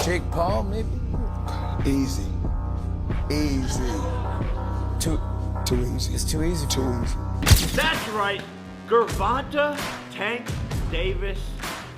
Jake Paul, maybe? Easy. Too easy. It's too easy. Too easy. That's right. Gervonta Tank Davis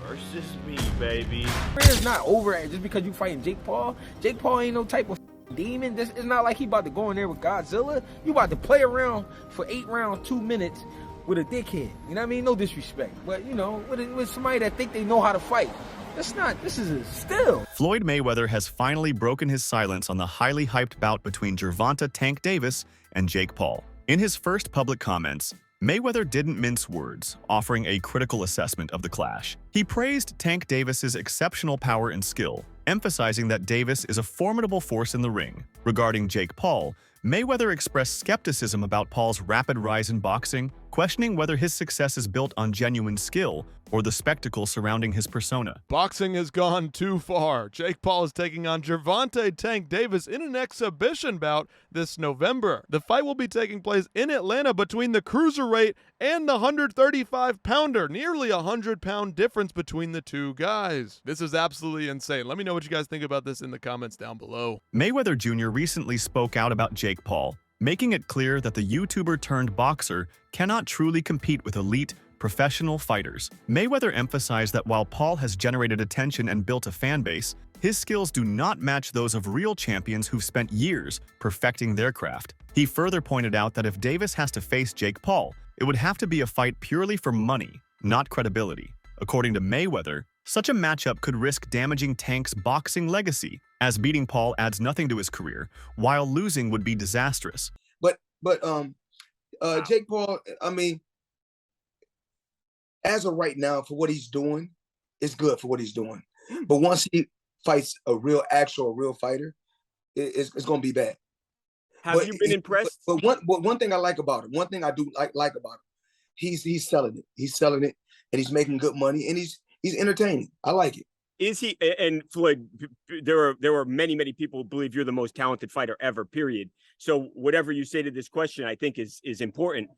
versus me, baby. It's not over just because you fighting Jake Paul. Jake Paul ain't no type of demon. It's not like he about to go in there with Godzilla. You about to play around for 8 rounds, 2 minutes with a dickhead. You know what I mean? No disrespect. But, you know, with somebody that think they know how to fight. This is a still. Floyd Mayweather has finally broken his silence on the highly hyped bout between Gervonta Tank Davis and Jake Paul. In his first public comments, Mayweather didn't mince words, offering a critical assessment of the clash. He praised Tank Davis's exceptional power and skill, emphasizing that Davis is a formidable force in the ring. Regarding Jake Paul, Mayweather expressed skepticism about Paul's rapid rise in boxing, questioning whether his success is built on genuine skill or the spectacle surrounding his persona. Boxing has gone too far. Jake Paul is taking on Gervonta Tank Davis in an exhibition bout this November. The fight will be taking place in Atlanta between the cruiserweight and the 135-pounder, nearly a 100-pound difference between the two guys. This is absolutely insane. Let me know what you guys think about this in the comments down below. Mayweather Jr. recently spoke out about Jake Paul, making it clear that the YouTuber-turned-boxer cannot truly compete with elite, professional fighters. Mayweather emphasized that while Paul has generated attention and built a fan base, his skills do not match those of real champions who've spent years perfecting their craft. He further pointed out that if Davis has to face Jake Paul, it would have to be a fight purely for money, not credibility. According to Mayweather, such a matchup could risk damaging Tank's boxing legacy, as beating Paul adds nothing to his career, while losing would be disastrous. But Jake Paul, I mean, as of right now, for what he's doing, it's good for what he's doing. But once he fights a real fighter, it's going to be bad. Have you been impressed? But one thing I like about him, one thing I do like about him, he's selling it. He's selling it, and he's making good money, and he's entertaining. I like it. Is he? And Floyd, there are many people who believe you're the most talented fighter ever, period. So whatever you say to this question, I think is important.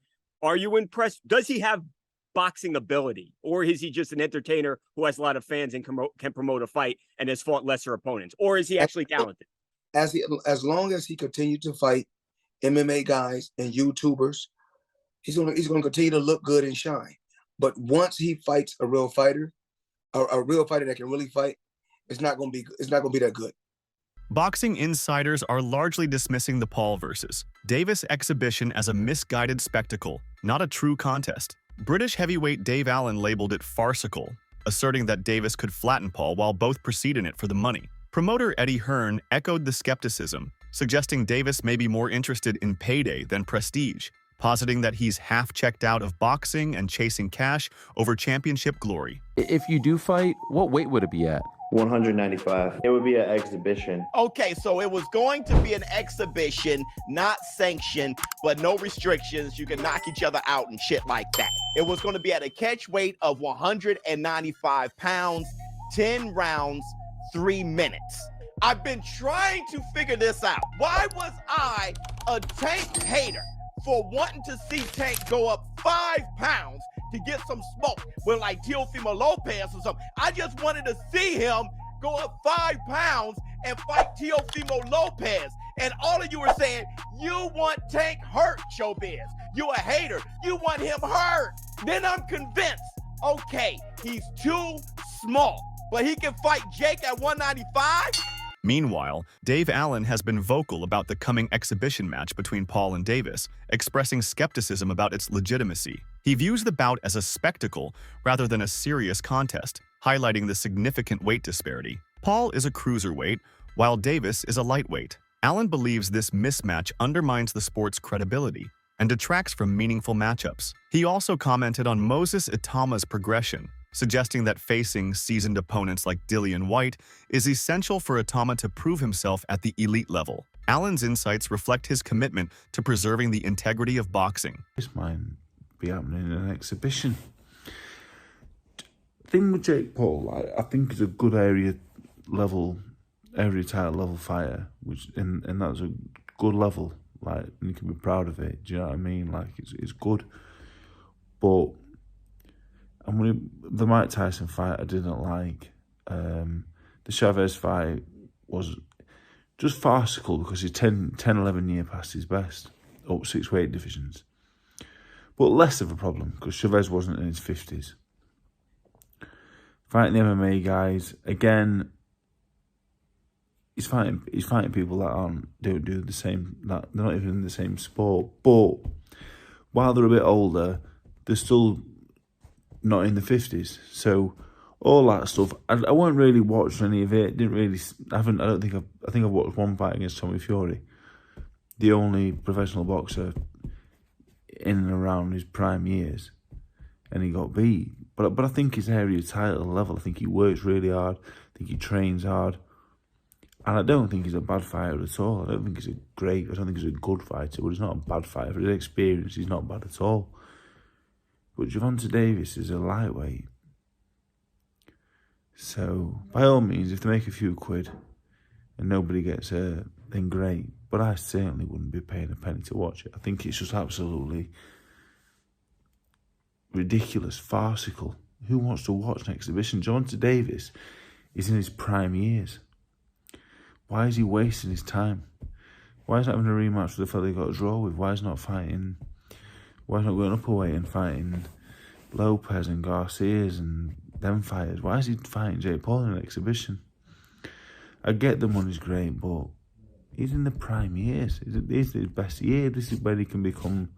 Are you impressed? Does he have boxing ability, or is he just an entertainer who has a lot of fans and can promote a fight and has fought lesser opponents, or is he actually talented? As long as he continues to fight MMA guys and YouTubers, he's gonna continue to look good and shine. But once he fights a real fighter that can really fight, it's not gonna be that good. Boxing insiders are largely dismissing the Paul versus Davis exhibition as a misguided spectacle, not a true contest. British heavyweight Dave Allen labeled it farcical, asserting that Davis could flatten Paul while both proceed in it for the money. Promoter Eddie Hearn echoed the skepticism, suggesting Davis may be more interested in payday than prestige, positing that he's half checked out of boxing and chasing cash over championship glory. If you do fight, what weight would it be at? 195. It would be an exhibition. Okay, so it was going to be an exhibition, not sanctioned, but no restrictions. You can knock each other out and shit like that. It was going to be at a catch weight of 195 pounds, 10 rounds, 3 minutes. I've been trying to figure this out. Why was I a Tank hater for wanting to see Tank go up 5 pounds to get some smoke with like Teofimo Lopez or something? I just wanted to see him go up 5 pounds and fight Teofimo Lopez. And all of you were saying, you want Tank hurt, Showbiz. You a hater. You want him hurt. Then I'm convinced, okay, he's too small, but he can fight Jake at 195? Meanwhile, Dave Allen has been vocal about the coming exhibition match between Paul and Davis, expressing skepticism about its legitimacy. He views the bout as a spectacle rather than a serious contest, highlighting the significant weight disparity. Paul is a cruiserweight, while Davis is a lightweight. Allen believes this mismatch undermines the sport's credibility and detracts from meaningful matchups. He also commented on Moses Itama's progression, suggesting that facing seasoned opponents like Dillian White is essential for Itama to prove himself at the elite level. Allen's insights reflect his commitment to preserving the integrity of boxing. This might be happening in an exhibition. The thing with Jake Paul, I think he's a good area title level fighter, and that's a good level. Like, and you can be proud of it. Do you know what I mean? Like, it's good, but. And the Mike Tyson fight I didn't like. the Chavez fight was just farcical because he's 11 years past his best, up 6 weight divisions. But less of a problem because Chavez wasn't in his 50s. Fighting the MMA guys, again, he's fighting people that don't do the same, that they're not even in the same sport. But while they're a bit older, they're still not in the 50s. So all that stuff, I won't really watch any of it. I think I've watched one fight against Tommy Fury, the only professional boxer in and around his prime years, and he got beat. But I think his area title level. I think he works really hard. I think he trains hard, and I don't think he's a bad fighter at all. I don't think he's a good fighter, but he's not a bad fighter. For his experience, he's not bad at all. But Gervonta Davis is a lightweight. So, by all means, if they make a few quid and nobody gets hurt, then great. But I certainly wouldn't be paying a penny to watch it. I think it's just absolutely ridiculous, farcical. Who wants to watch an exhibition? Gervonta Davis is in his prime years. Why is he wasting his time? Why is he having a rematch with the fella he got a draw with? Why is he not fighting? Why is he not going up a weight and fighting Lopez and Garcias and them fighters? Why is he fighting Jake Paul in an exhibition? I get the money's great, but he's in the prime years. This is his best year. This is where he can become.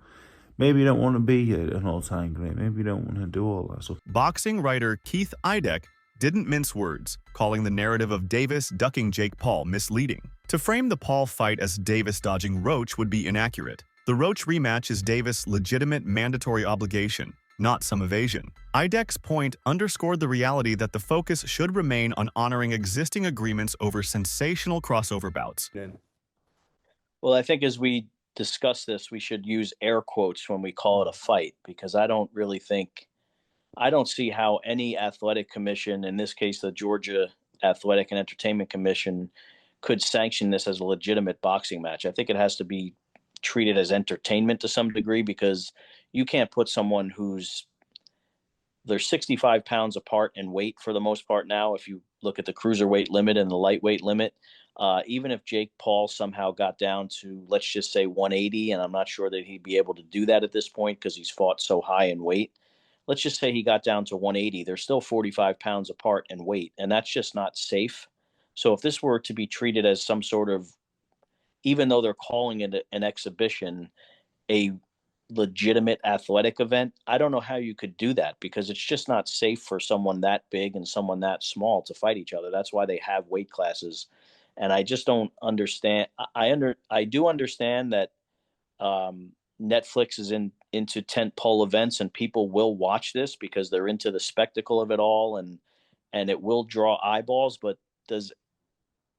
Maybe you don't want to be an all-time great. Maybe you don't want to do all that stuff. Boxing writer Keith Idec didn't mince words, calling the narrative of Davis ducking Jake Paul misleading. To frame the Paul fight as Davis dodging Roach would be inaccurate. The Roach rematch is Davis' legitimate mandatory obligation, not some evasion. Idec's point underscored the reality that the focus should remain on honoring existing agreements over sensational crossover bouts. Well, I think as we discuss this, we should use air quotes when we call it a fight, because I don't see how any athletic commission, in this case the Georgia Athletic and Entertainment Commission, could sanction this as a legitimate boxing match. I think it has to be treated as entertainment to some degree, because you can't put someone they're 65 pounds apart in weight for the most part now. If you look at the cruiserweight limit and the lightweight limit, even if Jake Paul somehow got down to, let's just say 180, and I'm not sure that he'd be able to do that at this point because he's fought so high in weight. Let's just say he got down to 180. They're still 45 pounds apart in weight, and that's just not safe. So if this were to be treated as some sort of, even though they're calling it an exhibition, a legitimate athletic event, I don't know how you could do that, because it's just not safe for someone that big and someone that small to fight each other. That's why they have weight classes. And I just don't understand. I do understand that Netflix is into tentpole events, and people will watch this because they're into the spectacle of it all, and it will draw eyeballs. But does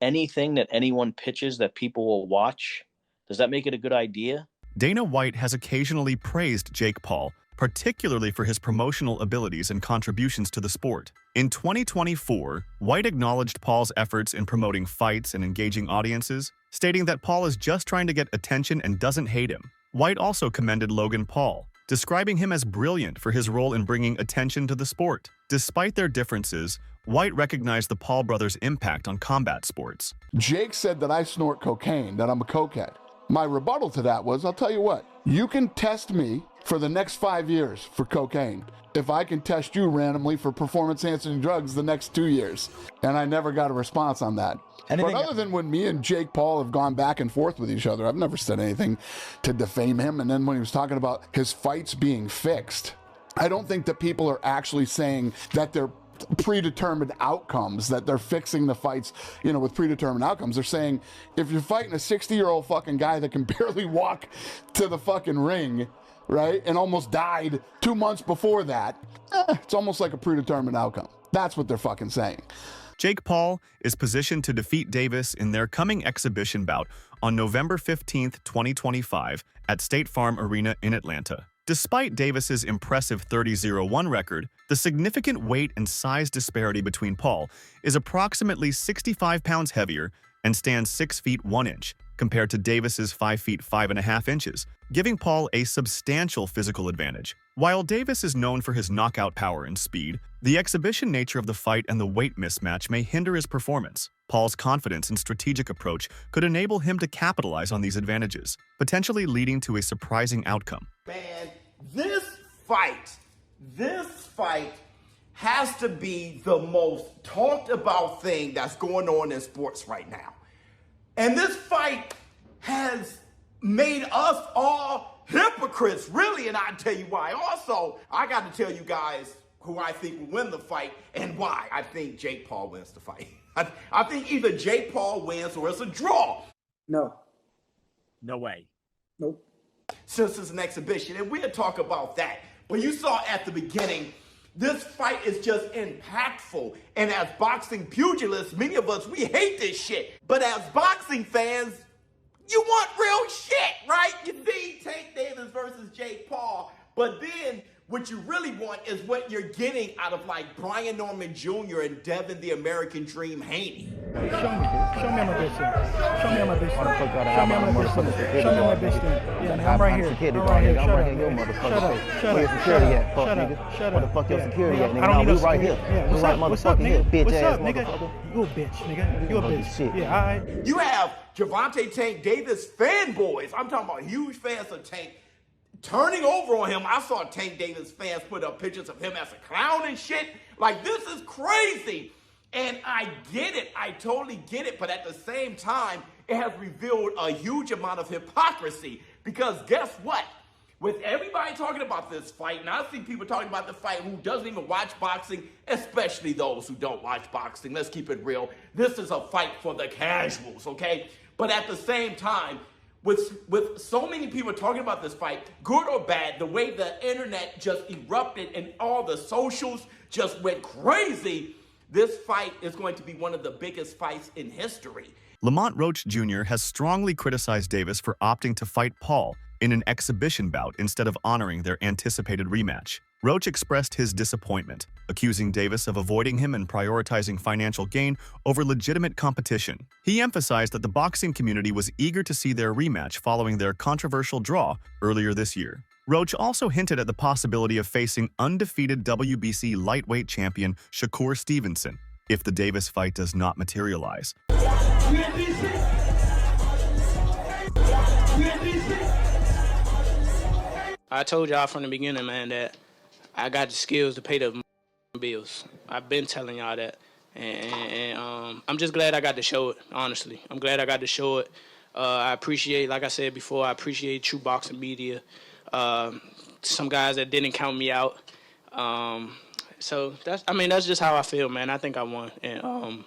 anything that anyone pitches that people will watch, does that make it a good idea? Dana White has occasionally praised Jake Paul, particularly for his promotional abilities and contributions to the sport. In 2024, White acknowledged Paul's efforts in promoting fights and engaging audiences, stating that Paul is just trying to get attention and doesn't hate him. White also commended Logan Paul, describing him as brilliant for his role in bringing attention to the sport. Despite their differences, White recognized the Paul brothers' impact on combat sports. Jake said that I snort cocaine, that I'm a cokehead. My rebuttal to that was, I'll tell you what, you can test me for the next 5 years for cocaine if I can test you randomly for performance-enhancing drugs the next 2 years. And I never got a response on that. But other than when me and Jake Paul have gone back and forth with each other, I've never said anything to defame him. And then when he was talking about his fights being fixed, I don't think that people are actually saying that they're predetermined outcomes, that they're fixing the fights, with predetermined outcomes. They're saying, if you're fighting a 60-year-old fucking guy that can barely walk to the fucking ring, right, and almost died 2 months before that, it's almost like a predetermined outcome. That's what they're fucking saying. Jake Paul is positioned to defeat Davis in their coming exhibition bout on November 15, 2025 at State Farm Arena in Atlanta. Despite Davis's impressive 30-0-1 record, the significant weight and size disparity between Paul is approximately 65 pounds heavier and stands 6 feet 1 inch, compared to Davis's 5 feet 5.5 inches. giving Paul a substantial physical advantage. While Davis is known for his knockout power and speed, the exhibition nature of the fight and the weight mismatch may hinder his performance. Paul's confidence and strategic approach could enable him to capitalize on these advantages, potentially leading to a surprising outcome. Man, this fight has to be the most talked about thing that's going on in sports right now. And this fight has made us all hypocrites, really, and I'll tell you why. Also, I got to tell you guys who I think will win the fight and why I think Jake Paul wins the fight. I think either Jake Paul wins or it's a draw. No. No way. Nope. Since it's an exhibition, and we'll talk about that. But you saw at the beginning, this fight is just impactful. And as boxing pugilists, many of us, we hate this shit. But as boxing fans, you want real shit, right? You see Tank Davis versus Jake Paul. But then what you really want is what you're getting out of like Brian Norman Jr. and Devin the American Dream Haney. Show me my bitch. Show me my bitch. Show me my bitch. Show me my bitch. Yeah, man, I'm right here. I'm right here. Shut up. Shut up. Security at, fuck nigga. Shut up. What the fuck your security at, nigga? I don't need no right here. Yeah, what's up, nigga? What's up, nigga? You a bitch, nigga. You a bitch. Yeah, all right. You have Gervonta Tank Davis fanboys. I'm talking about huge fans of Tank turning over on him. I saw Tank Davis fans put up pictures of him as a clown and shit. Like, this is crazy. And I get it. I totally get it. But at the same time, it has revealed a huge amount of hypocrisy. Because guess what? With everybody talking about this fight, and I see people talking about the fight who doesn't even watch boxing, especially those who don't watch boxing. Let's keep it real. This is a fight for the casuals, okay? But at the same time, with so many people talking about this fight, good or bad, the way the internet just erupted and all the socials just went crazy, this fight is going to be one of the biggest fights in history. Lamont Roach Jr. has strongly criticized Davis for opting to fight Paul in an exhibition bout instead of honoring their anticipated rematch. Roach expressed his disappointment, accusing Davis of avoiding him and prioritizing financial gain over legitimate competition. He emphasized that the boxing community was eager to see their rematch following their controversial draw earlier this year. Roach also hinted at the possibility of facing undefeated WBC lightweight champion Shakur Stevenson if the Davis fight does not materialize. I told y'all from the beginning, man, that I got the skills to pay the bills. I've been telling y'all that. And I'm just glad I got to show it, honestly. I'm glad I got to show it. I appreciate, like I said before, I appreciate True Boxing Media. Some guys that didn't count me out. So that's just how I feel, man. I think I won. And,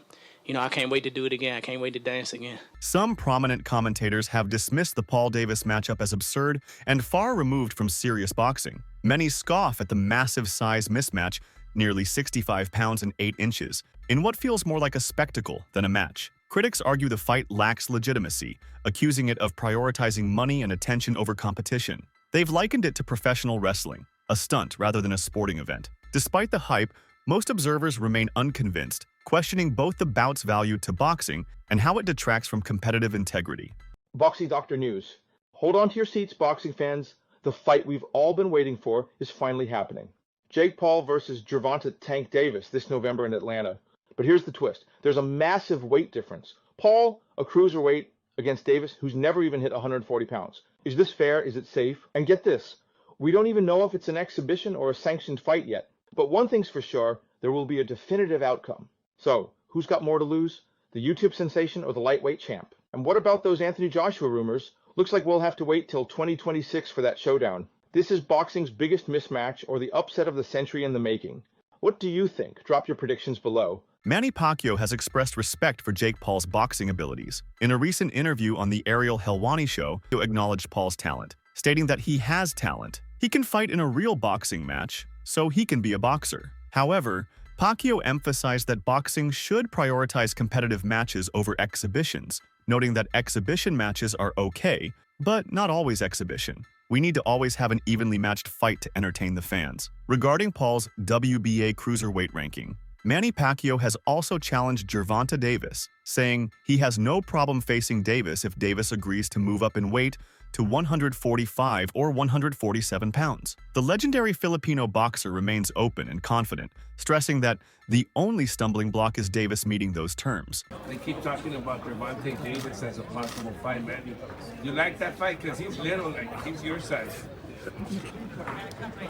I can't wait to do it again. I can't wait to dance again. Some prominent commentators have dismissed the Paul Davis matchup as absurd and far removed from serious boxing. Many scoff at the massive size mismatch, nearly 65 pounds and 8 inches, in what feels more like a spectacle than a match. Critics argue the fight lacks legitimacy, accusing it of prioritizing money and attention over competition. They've likened it to professional wrestling, a stunt rather than a sporting event. Despite the hype, most observers remain unconvinced, questioning both the bout's value to boxing and how it detracts from competitive integrity. Boxing Doctor News. Hold on to your seats, boxing fans. The fight we've all been waiting for is finally happening. Jake Paul versus Gervonta Tank Davis this November in Atlanta. But here's the twist. There's a massive weight difference. Paul, a cruiserweight, against Davis, who's never even hit 140 pounds. Is this fair? Is it safe? And get this. We don't even know if it's an exhibition or a sanctioned fight yet. But one thing's for sure, there will be a definitive outcome. So, who's got more to lose? The YouTube sensation or the lightweight champ? And what about those Anthony Joshua rumors? Looks like we'll have to wait till 2026 for that showdown. This is boxing's biggest mismatch or the upset of the century in the making. What do you think? Drop your predictions below. Manny Pacquiao has expressed respect for Jake Paul's boxing abilities. In a recent interview on the Ariel Helwani show, he acknowledged Paul's talent, stating that he has talent. He can fight in a real boxing match, so he can be a boxer. However, Pacquiao emphasized that boxing should prioritize competitive matches over exhibitions, noting that exhibition matches are okay, but not always exhibition. We need to always have an evenly matched fight to entertain the fans. Regarding Paul's WBA cruiserweight ranking, Manny Pacquiao has also challenged Gervonta Davis, saying he has no problem facing Davis if Davis agrees to move up in weight, to 145 or 147 pounds. The legendary Filipino boxer remains open and confident, stressing that the only stumbling block is Davis meeting those terms. They keep talking about Gervonta Davis as a possible fight, man. You like that fight because he's little, like he's your size.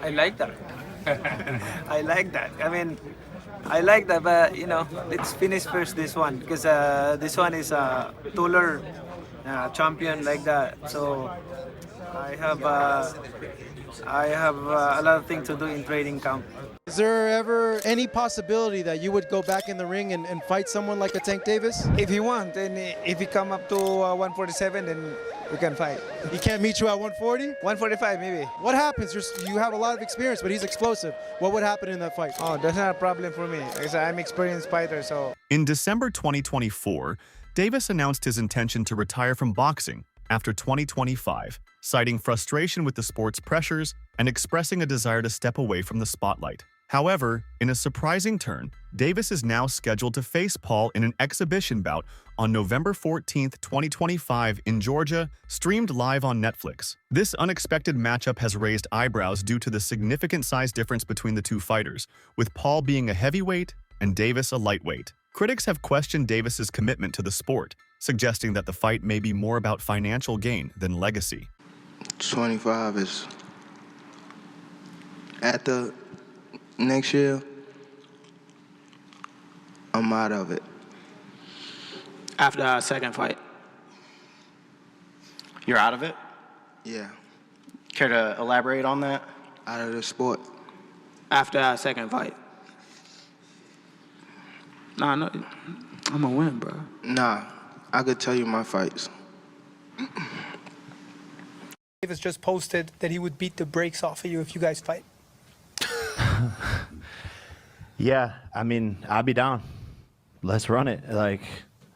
I like that. I like that. I mean, I like that, but you know, let's finish first this one because this one is a taller champion like that. So I have a lot of things to do in training camp. Is there ever any possibility that you would go back in the ring and fight someone like a Tank Davis? If he wants, and if he come up to 147, then we can fight. He can't meet you at 140? 145 maybe. What happens? You have a lot of experience, but he's explosive. What would happen in that fight? Oh, that's not a problem for me. I'm an experienced fighter, so. In December 2024, Davis announced his intention to retire from boxing after 2025, citing frustration with the sport's pressures and expressing a desire to step away from the spotlight. However, in a surprising turn, Davis is now scheduled to face Paul in an exhibition bout on November 14, 2025 in Georgia, streamed live on Netflix. This unexpected matchup has raised eyebrows due to the significant size difference between the two fighters, with Paul being a heavyweight and Davis a lightweight. Critics have questioned Davis's commitment to the sport, suggesting that the fight may be more about financial gain than legacy. 25 is at the next year, I'm out of it. After our second fight. You're out of it? Yeah. Care to elaborate on that? Out of the sport. After our second fight. Nah, no, I'm gonna win, bro. Nah, I could tell you my fights. Davis just posted that he would beat the brakes off of you if you guys fight. Yeah, I mean, I'll be down. Let's run it. Like,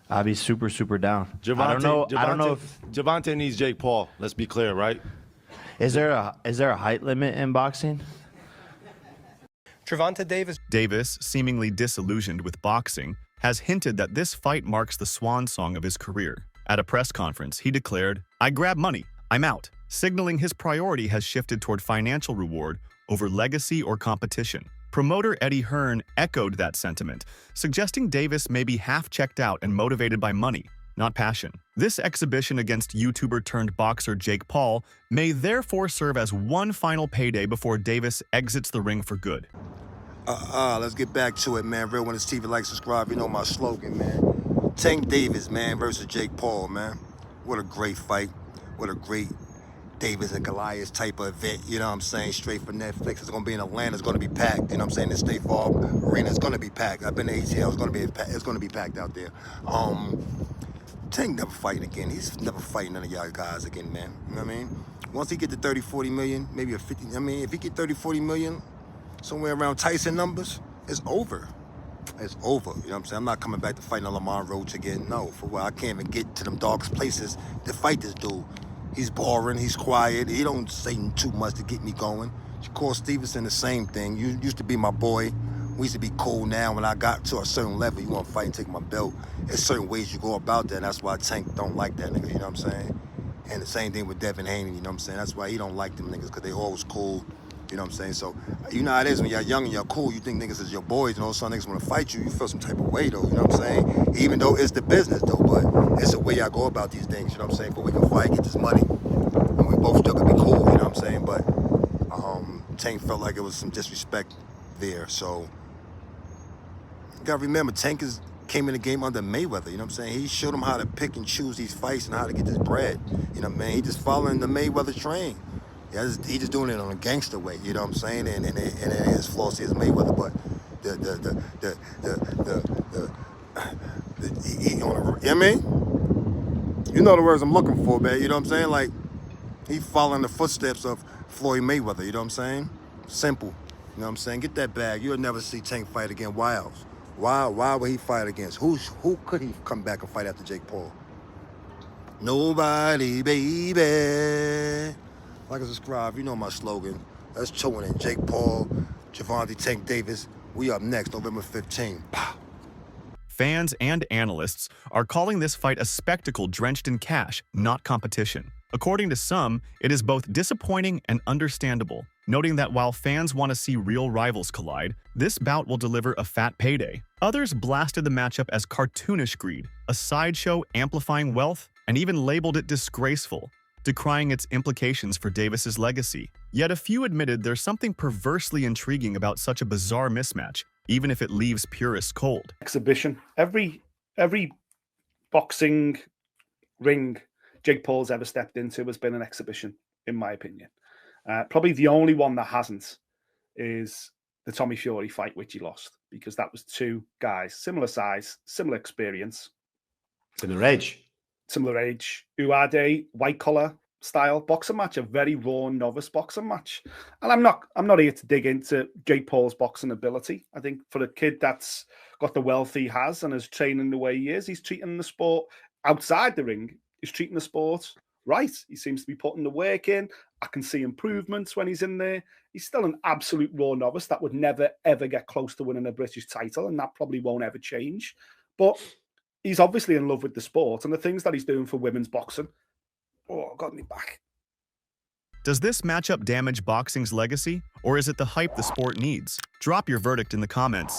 I'll be super, super down. Gervonta, I don't know if Gervonta needs Jake Paul. Let's be clear, right? Is there a height limit in boxing? Gervonta Davis, seemingly disillusioned with boxing, has hinted that this fight marks the swan song of his career. At a press conference, he declared, "I grab money. I'm out," signaling his priority has shifted toward financial reward over legacy or competition. Promoter Eddie Hearn echoed that sentiment, suggesting Davis may be half checked out and motivated by money, not passion. This exhibition against YouTuber-turned-boxer Jake Paul may therefore serve as one final payday before Davis exits the ring for good. Let's get back to it, man. Real Winners TV, like, subscribe. You know my slogan, man. Tank Davis, man, versus Jake Paul, man. What a great fight. What a great Davis and Goliath type of event, you know what I'm saying? Straight for Netflix. It's going to be in Atlanta. It's going to be packed, you know what I'm saying? The State Farm Arena is going to be packed. I've been to ATL. It's going to be packed out there. Tank never fighting again. He's never fighting none of y'all guys again, man. You know what I mean? Once he get to 30, 40 million, maybe a 50, I mean, if he get 30, 40 million, somewhere around Tyson numbers, it's over. It's over, you know what I'm saying? I'm not coming back to fighting Lamar Roach again. No, for what? I can't even get to them darkest places to fight this dude. He's boring, he's quiet, he don't say too much to get me going. Shakur Stevenson, the same thing. You used to be my boy. We used to be cool. Now when I got to a certain level, you want to fight and take my belt. There's certain ways you go about that, and that's why Tank don't like that nigga, you know what I'm saying? And the same thing with Devin Haney, you know what I'm saying? That's why he don't like them niggas, because they always cool, you know what I'm saying? So, you know how it is when you're young and you're cool, you think niggas is your boys, and all of a sudden niggas want to fight you, you feel some type of way, though, you know what I'm saying? Even though it's the business, though, but it's the way I go about these things, you know what I'm saying? But we can fight, get this money, and we both still can be cool, you know what I'm saying? But Tank felt like it was some disrespect there, so you gotta remember, Tank came in the game under Mayweather, you know what I'm saying? He showed him how to pick and choose these fights and how to get this bread, you know what I mean? He just following the Mayweather train. Yeah, he just doing it on a gangster way, you know what I'm saying? And it is flossy as Mayweather, but you know what I mean? You know the words I'm looking for, man, you know what I'm saying? Like, he following the footsteps of Floyd Mayweather, you know what I'm saying? Simple, you know what I'm saying? Get that bag. You'll never see Tank fight again. Why else? Why would he fight against? Who could he come back and fight after Jake Paul? Nobody, baby. Like and subscribe, you know my slogan. Let's tune in. Jake Paul, Gervonta Tank Davis. We up next, November 15. Pow. Fans and analysts are calling this fight a spectacle drenched in cash, not competition. According to some, it is both disappointing and understandable, noting that while fans want to see real rivals collide, this bout will deliver a fat payday. Others blasted the matchup as cartoonish greed, a sideshow amplifying wealth, and even labeled it disgraceful, decrying its implications for Davis's legacy. Yet a few admitted there's something perversely intriguing about such a bizarre mismatch, even if it leaves purists cold. Exhibition. Every boxing ring Jake Paul's ever stepped into has been an exhibition, in my opinion. Probably the only one that hasn't is the Tommy Fury fight, which he lost, because that was two guys, similar size, similar experience. Similar age, who had a white-collar style boxing match, a very raw novice boxing match. And I'm not here to dig into Jake Paul's boxing ability. I think for a kid that's got the wealth he has and is training the way he is, he's treating the sport outside the ring. He's treating the sport right. He seems to be putting the work in. I can see improvements when he's in there. He's still an absolute raw novice that would never, ever get close to winning a British title, and that probably won't ever change. But he's obviously in love with the sport and the things that he's doing for women's boxing. Oh, got me back. Does this matchup damage boxing's legacy, or is it the hype the sport needs? Drop your verdict in the comments.